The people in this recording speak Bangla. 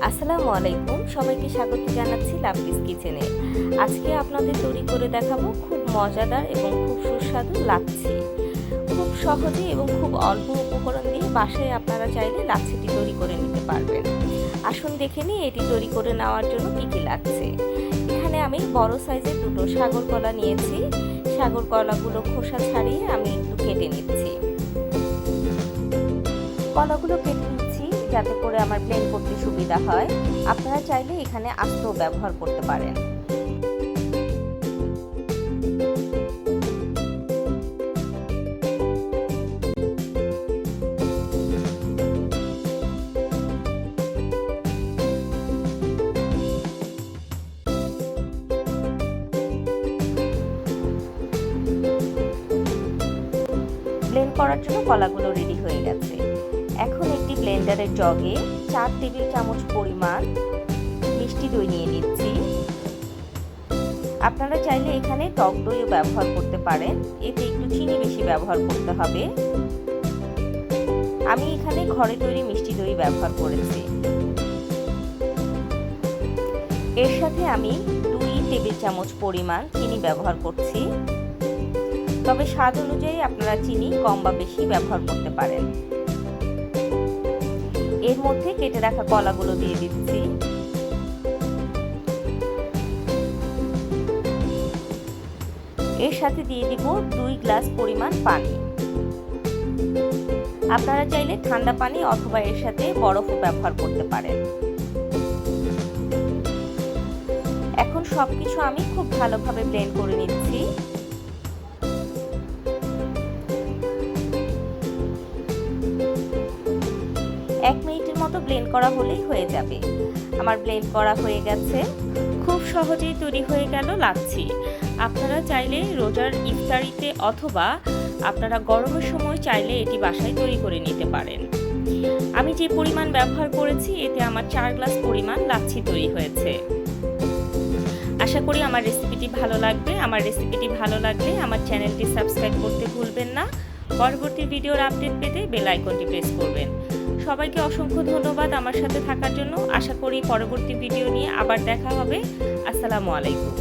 আসসালামু আলাইকুম, সবাইকে স্বাগত জানাচ্ছি লাভলিস কিচেনে। আজকে আপনাদের তৈরি করে দেখাবো খুব মজাদার এবং খুব সুস্বাদু লাচ্ছি। খুব সহজে এবং খুব অল্প উপকরণ দিয়ে বাসায় আপনারা চাইলে লাচ্ছিটি তৈরি করে নিতে পারবেন। আসুন দেখে নিই এটি তৈরি করে নেওয়ার জন্য কী কী লাগছে। এখানে আমি বড় সাইজের দুটো সাগর কলা নিয়েছি। সাগর কলাগুলো খোসা ছাড়িয়ে আমি একটু কেটে নিচ্ছি। কলাগুলো কেটে নিচ্ছি যাতে করে আমার ব্লেন্ড করতে সুবিধা হয়। আপনারা চাইলে এখানে আস্তও ব্যবহার করতে পারেন। ব্লেন্ড করার জন্য কলাগুলো রেডি হয়ে গেছে। এখন একটি ব্লেন্ডারের জগে 4 টেবিল চামচ পরিমাণ মিষ্টি দই নিয়ে নিচ্ছি। আপনারা চাইলে এখানে টক দইও ব্যবহার করতে পারেন, এতে একটু চিনি বেশি ব্যবহার করতে হবে। আমি এখানে ঘরে তৈরি মিষ্টি দই ব্যবহার করেছি। এর সাথে আমি 2 টেবিল চামচ পরিমাণ চিনি ব্যবহার করছি। তবে স্বাদ অনুযায়ী আপনারা চিনি কম বা বেশি ব্যবহার করতে পারেন। এর মধ্যে কেটে রাখা কলাগুলো দিয়ে দিচ্ছি। এর সাথে দিয়ে দিব 2 গ্লাস পরিমাণ পানি। আপনারা চাইলে ঠান্ডা পানি অথবা এর সাথে বরফও ব্যবহার করতে পারেন। এখন সবকিছু আমি খুব ভালোভাবে ব্লেন্ড করে নিচ্ছি। এক মিনিটের মতো ব্লেন্ড করা হলেই হয়ে যাবে। আমার ব্লেন্ড করা হয়ে গেছে। খুব সহজেই তৈরি হয়ে গেল লাচ্ছি। আপনারা চাইলে রোজার ইফতারিতে অথবা আপনারা গরমের সময় চাইলে এটি বাসায় তৈরি করে নিতে পারেন। আমি যে পরিমাণ ব্যবহার করেছি এতে আমার 4 গ্লাস পরিমাণ লাচ্ছি তৈরি হয়েছে। আশা করি আমার রেসিপিটি ভালো লাগবে। আমার রেসিপিটি ভালো লাগলে আমার চ্যানেলটি সাবস্ক্রাইব করতে ভুলবেন না। পরবর্তী ভিডিওর আপডেট পেতে বেল আইকনটি প্রেস করবেন। সবাইকে অসংখ্য ধন্যবাদ আমার সাথে থাকার জন্য। আশা করি পরবর্তী ভিডিও নিয়ে আবার দেখা হবে। আসসালামু আলাইকুম।